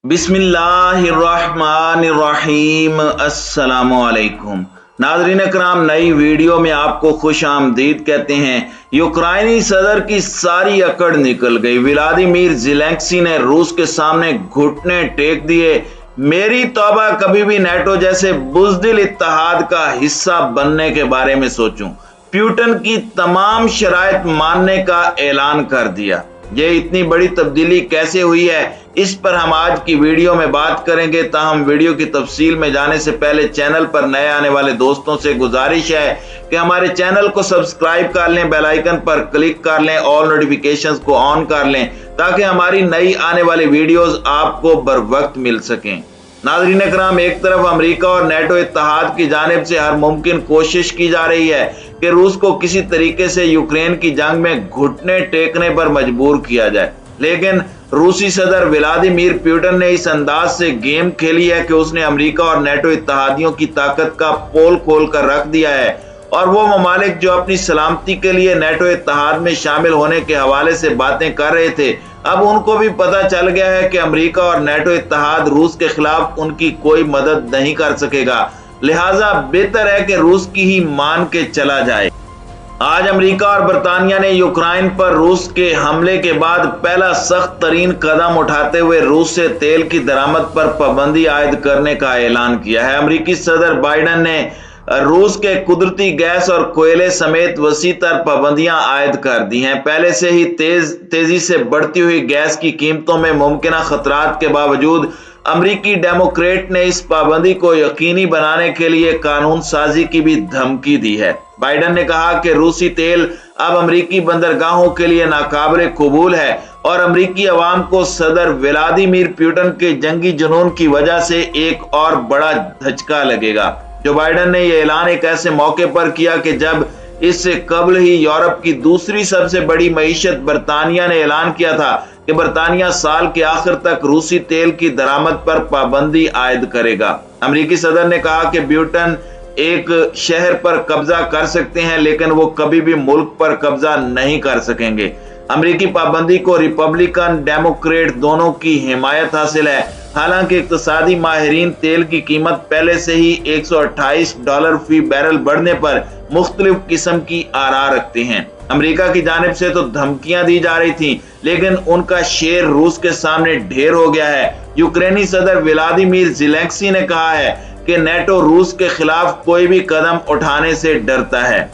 बिस्मिल्लाहिर्रहमानिर्रहीम। अस्सलामुअलैकुम नाज़रीन अकराम, नई वीडियो में आपको खुश आमदीद कहते हैं। यूक्रेनी सदर की सारी अकड़ निकल गई। व्लादिमीर ज़ेलेंस्की ने रूस के सामने घुटने टेक दिए। मेरी तौबा, कभी भी नेटो जैसे बुज़दिल इत्तेहाद का हिस्सा बनने के बारे में सोचूं। पुतिन की तमाम शराइत मानने का ऐलान कर दिया। ये इतनी बड़ी तब्दीली कैसे हुई है, इस पर हम आज की वीडियो में बात करेंगे। ताहम वीडियो की तफसील में जाने से पहले चैनल पर नए आने वाले दोस्तों से गुजारिश है कि हमारे चैनल को सब्सक्राइब कर लें, बेल आइकन पर क्लिक कर लें, ऑल नोटिफिकेशंस को ऑन कर लें ताकि हमारी नई आने वाली वीडियोस आपको बर वक्त मिल सकें। नाज़रीन इकराम, एक तरफ अमेरिका और नेटो इत्तेहाद की जानिब से हर मुमकिन कोशिश की जा रही है कि रूस को किसी तरीके से यूक्रेन की जंग में घुटने टेकने पर मजबूर किया जाए, लेकिन रूसी सदर व्लादिमीर पुतिन ने इस अंदाज से गेम खेली है कि उसने अमेरिका और नेटो इत्तेहादियों की ताकत का पोल खोल कर रख दिया है, और वो ममालिक जो अपनी सलामती के लिए नेटो इत्तेहाद में शामिल होने के हवाले से बातें कर रहे थे, अब उनको भी पता चल गया है कि अमेरिका और नेटो इत्तेहाद रूस के खिलाफ उनकी कोई मदद नहीं कर सकेगा। लिहाजा बेहतर है कि रूस की ही मान के चला जाए। आज अमेरिका और बरतानिया ने यूक्रेन पर रूस के हमले के बाद पहला सख्त तरीन कदम उठाते हुए रूस से तेल की दरामद पर पाबंदी आयद करने का ऐलान किया है। अमेरिकी सदर बाइडेन ने रूस के कुदरती गैस और कोयले समेत वसी तर पाबंदियां आयद कर दी हैं। पहले से ही तेजी से बढ़ती हुई गैस की कीमतों में मुमकिन खतरात के बावजूद अमेरिकी डेमोक्रेट ने इस पाबंदी को यकीनी बनाने के लिए कानून साजी की भी धमकी दी है। बाइडेन ने कहा कि रूसी तेल अब अमेरिकी बंदरगाहों के लिए नाकाबिल कबूल है और अमेरिकी अवाम को सदर व्लादिमीर पुतिन के जंगी जुनून की वजह से एक और बड़ा धचका लगेगा। जो बाइडेन ने यह ऐलान एक ऐसे मौके पर किया कि जब इससे कबल ही यूरोप की दूसरी सबसे बड़ी मईशत बरतानिया ने ऐलान किया था कि बरतानिया साल के आखिर तक रूसी तेल की दरामद पर पाबंदी आयद करेगा। अमेरिकी सदर ने कहा कि पुतिन एक शहर पर कब्जा कर सकते हैं, लेकिन वो कभी भी मुल्क पर कब्जा नहीं कर सकेंगे। अमेरिकी पाबंदी को रिपब्लिकन डेमोक्रेट दोनों की हिमायत हासिल है। हालांकि इक्तिसादी माहिरीन तेल की कीमत पहले से ही $128 फी बैरल बढ़ने पर मुख्तलिफ किस्म की आरा रखते हैं। अमेरिका की जानिब से तो धमकियां दी जा रही थी, लेकिन उनका शेर रूस के सामने ढेर हो गया है। यूक्रेनी सदर व्लादिमीर ज़ेलेंस्की ने कहा है कि नेटो रूस के खिलाफ कोई भी कदम उठाने से डरता है।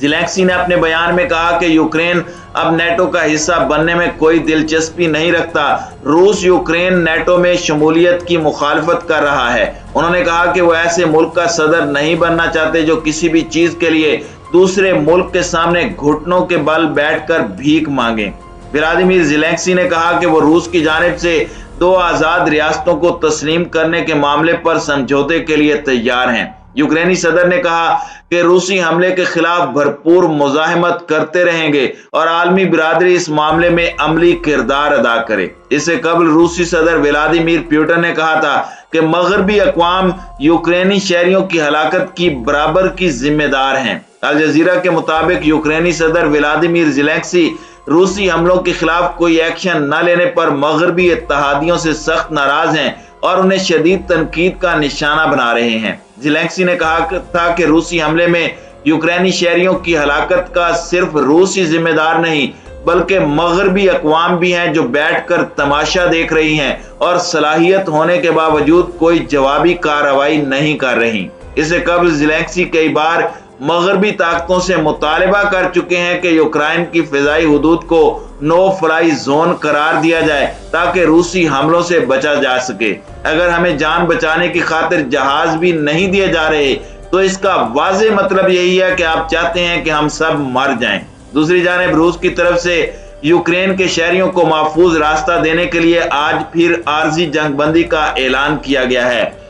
ज़ेलेंस्की ने अपने बयान में कहा कि यूक्रेन अब नेटो का हिस्सा बनने में कोई दिलचस्पी नहीं रखता। रूस यूक्रेन नेटो में शमूलियत की मुखालफत कर रहा है। उन्होंने कहा कि वो ऐसे मुल्क का सदर नहीं बनना चाहते जो किसी भी चीज के लिए दूसरे मुल्क के सामने घुटनों के बल बैठकर भीख मांगे। व्लादिमीर ज़ेलेंस्की ने कहा कि वो रूस की जानिब से दो आजाद रियासतों को तस्लीम करने के मामले पर समझौते के लिए तैयार हैं। यूक्रेनी सदर ने कहा कि रूसी हमले के खिलाफ भरपूर मुजाहिमत करते रहेंगे और आलमी बिरादरी इस मामले में अमली किरदार अदा करे। इससे कबल रूसी सदर व्लादिमीर पुतिन ने कहा था कि मगरबी अक़वाम यूक्रेनी शहरियों की हलाकत की बराबर की जिम्मेदार हैं। अल जज़ीरा के मुताबिक यूक्रेनी सदर व्लादिमीर ज़ेलेंस्की रूसी हमलों के खिलाफ कोई एक्शन न लेने पर मगरबी इत्तेहादियों से सख्त नाराज हैं और उन्हें शदीद तनकीद का निशाना बना रहे हैं। ज़ेलेंस्की ने कहा था कि रूसी हमले में यूक्रेनी शहरियों की हलाकत का सिर्फ रूस ही जिम्मेदार नहीं, बल्कि मगरबी अक़वाम भी हैं जो बैठकर तमाशा देख रही हैं और सलाहियत होने के बावजूद कोई जवाबी कार्रवाई नहीं कर रही। इससे कबल ज़ेलेंस्की कई बार मगरबी ताकतों से मुतालबा कर चुके हैं कि यूक्रेन की फिजाई हुदूद को नो फ्लाई जोन करार दिया जाए ताकि रूसी हमलों से बचा जा सके। अगर हमें जान बचाने की खातिर जहाज भी नहीं दिए जा रहे तो इसका वाज़ेह मतलब यही है कि आप चाहते हैं कि हम सब मर जाएं। दूसरी जानिब रूस की तरफ से यूक्रेन के शहरियों को महफूज रास्ता देने के लिए आज फिर आर्जी जंगबंदी का ऐलान किया गया है।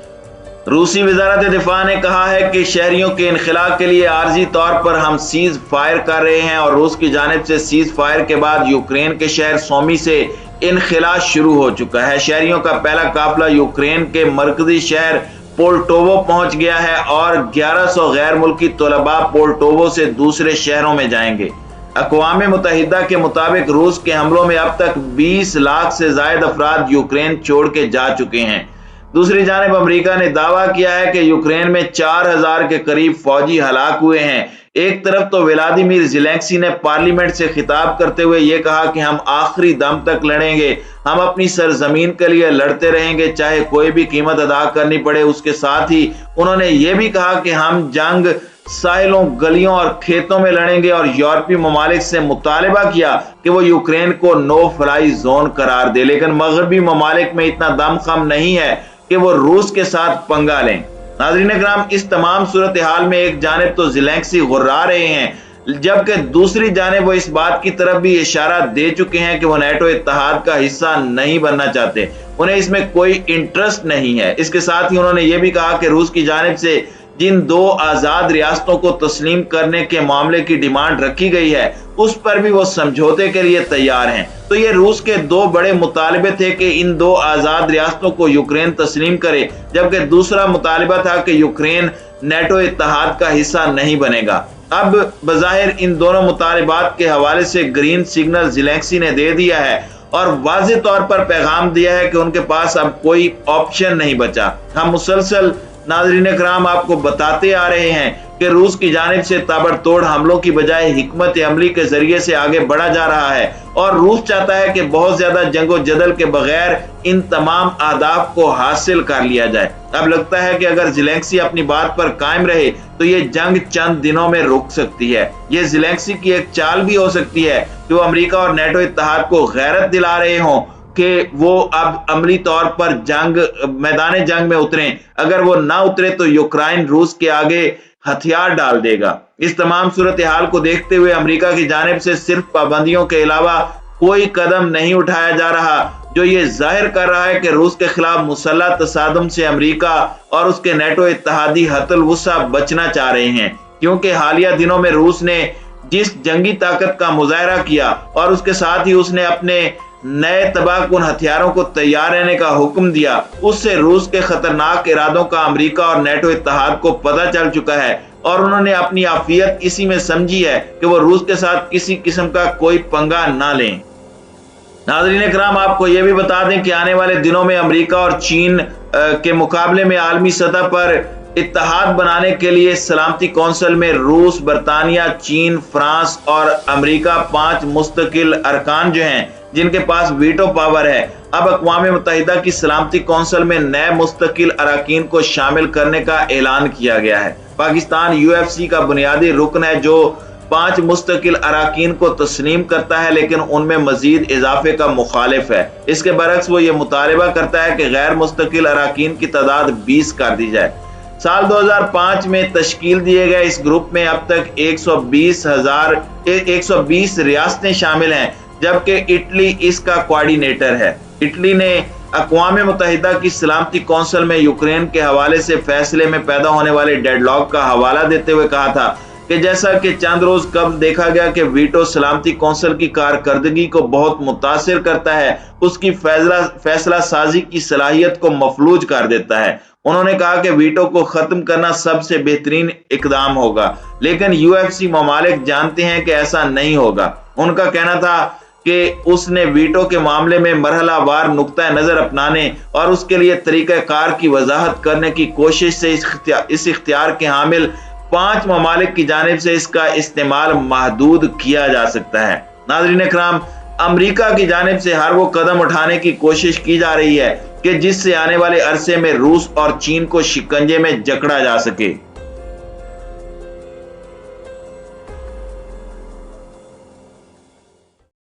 रूसी वज़ारत दिफा ने कहा है कि शहरियों के इनखला के लिए आर्जी तौर पर हम सीज फायर कर रहे हैं और रूस की जानिब से सीज फायर के बाद यूक्रेन के शहर सोमी से इनखला शुरू हो चुका है। शहरियों का पहला काफिला यूक्रेन के मरकजी शहर पोल्टोवो पहुंच गया है और 1100 गैर मुल्की तलबा पोल्टोवो से दूसरे शहरों में जाएंगे। اقوام متحدہ کے مطابق روس کے حملوں میں اب تک 20 لاکھ سے زائد افراد یوکرین چھوڑ کے جا چکے ہیں۔ دوسری جانب امریکہ نے دعویٰ کیا ہے کہ یوکرین میں 4000 کے قریب فوجی ہلاک ہوئے ہیں۔ ایک طرف تو ولادیمیر زیلنسکی نے پارلیمنٹ سے خطاب کرتے ہوئے یہ کہا کہ ہم آخری دم تک لڑیں گے، ہم اپنی سرزمین کے لیے لڑتے رہیں گے چاہے کوئی بھی قیمت ادا کرنی پڑے۔ اس کے ساتھ ہی انہوں نے یہ بھی کہا کہ ہم جنگ ساحلوں، گلیوں اور کھیتوں میں لڑیں گے، اور یورپی ممالک سے مطالبہ کیا کہ وہ یوکرین کو نو فلائی زون قرار دے، لیکن مغربی ممالک میں اتنا دم خم نہیں ہے کہ وہ روس کے ساتھ پنگا لیں۔ ناظرین کرام، اس تمام صورتحال میں ایک جانب تو زیلنسکی غرا رہے ہیں، جبکہ دوسری جانب وہ اس بات کی طرف بھی اشارہ دے چکے ہیں کہ وہ نیٹو اتحاد کا حصہ نہیں بننا چاہتے، انہیں اس میں کوئی انٹرسٹ نہیں ہے۔ اس کے ساتھ ہی انہوں نے یہ بھی کہا کہ روس کی جانب سے جن 2 آزاد ریاستوں کو تسلیم کرنے کے معاملے کی ڈیمانڈ رکھی گئی ہے اس پر بھی وہ سمجھوتے کے لیے تیار ہیں۔ تو یہ روس کے 2 بڑے مطالبے تھے کہ ان 2 آزاد ریاستوں کو یوکرین تسلیم کرے، جبکہ دوسرا مطالبہ تھا کہ یوکرین نیٹو اتحاد کا حصہ نہیں بنے گا۔ اب بظاہر ان دونوں مطالبات کے حوالے سے گرین سگنل زیلنسکی نے دے دیا ہے اور واضح طور پر پیغام دیا ہے کہ ان کے پاس اب کوئی آپشن نہیں بچا۔ ہم مسلسل ناظرین کرام آپ کو بتاتے آ رہے ہیں کہ روس کی جانب سے تابڑتوڑ حملوں کی بجائے حکمت عملی کے ذریعے سے آگے بڑھا جا رہا ہے، اور روس چاہتا ہے کہ بہت زیادہ جنگ و جدل کے بغیر ان تمام اہداف کو حاصل کر لیا جائے۔ اب لگتا ہے کہ اگر زیلنسکی اپنی بات پر قائم رہے تو یہ جنگ چند دنوں میں رک سکتی ہے۔ یہ زیلنسکی کی ایک چال بھی ہو سکتی ہے کہ وہ امریکہ اور نیٹو اتحاد کو غیرت دلا رہے ہوں کہ وہ اب عملی طور پر میدان جنگ میں اتریں۔ اگر وہ نہ اترے تو یوکرائن روس کے آگے ہتھیار ڈال دے گا۔ اس تمام صورتحال کو دیکھتے ہوئے امریکہ کی جانب سے صرف پابندیوں کے علاوہ کوئی قدم نہیں اٹھایا جا رہا، جو یہ ظاہر کر رہا ہے کہ روس کے خلاف مسلح تصادم سے امریکہ اور اس کے نیٹو اتحادی حت الوسع بچنا چاہ رہے ہیں، کیونکہ حالیہ دنوں میں روس نے جس جنگی طاقت کا مظاہرہ کیا اور اس کے ساتھ ہی اس نے اپنے نئے تباہ کن ہتھیاروں کو تیار رہنے کا حکم دیا، اس سے روس کے خطرناک ارادوں کا امریکہ اور نیٹو اتحاد کو پتہ چل چکا ہے، اور انہوں نے اپنی عافیت اسی میں سمجھی ہے کہ وہ روس کے ساتھ کسی قسم کا کوئی پنگا نہ لیں۔ ناظرین کرام، آپ کو یہ بھی بتا دیں کہ آنے والے دنوں میں امریکہ اور چین کے مقابلے میں عالمی سطح پر اتحاد بنانے کے لیے سلامتی کونسل میں روس، برطانیہ، چین، فرانس اور امریکہ 5 مستقل ارکان جو ہیں جن کے پاس ویٹو پاور ہے، اب اقوام متحدہ کی سلامتی کونسل میں نئے مستقل اراکین کو شامل کرنے کا اعلان کیا گیا ہے۔ پاکستان UFC کا بنیادی رکن ہے جو 5 مستقل اراکین کو تسلیم کرتا ہے، لیکن ان میں مزید اضافے کا مخالف ہے۔ اس کے برعکس وہ یہ مطالبہ کرتا ہے کہ غیر مستقل اراکین کی تعداد 20 کر دی جائے۔ سال 2005 میں تشکیل دیے گئے اس گروپ میں اب تک 120 ریاستیں شامل ہیں، جبکہ اٹلی اس کا کوارڈینیٹر ہے۔ اٹلی نے اقوام متحدہ کی سلامتی کونسل میں یوکرین کے حوالے سے فیصلے میں پیدا ہونے والے ڈیڈ لاک کا حوالہ دیتے ہوئے کہا تھا کہ جیسا کہ چند روز قبل دیکھا گیا کہ ویٹو سلامتی کونسل کی کارکردگی کو بہت متاثر کرتا ہے، اس کی فیصلہ سازی کی صلاحیت کو مفلوج کر دیتا ہے۔ انہوں نے کہا کہ ویٹو کو ختم کرنا سب سے بہترین اقدام ہوگا، لیکن UFC ممالک جانتے ہیں کہ ایسا نہیں ہوگا۔ ان کا کہنا تھا کہ اس نے ویٹو کے معاملے میں مرحلہ وار نقطہ نظر اپنانے اور اس کے لیے طریقہ کار کی وضاحت کرنے کی کوشش سے اس اختیار کے حامل 5 ممالک کی جانب سے اس کا استعمال محدود کیا جا سکتا ہے۔ ناظرین اکرام، امریکہ کی جانب سے ہر وہ قدم اٹھانے کی کوشش کی جا رہی ہے کہ جس سے آنے والے عرصے میں روس اور چین کو شکنجے میں جکڑا جا سکے۔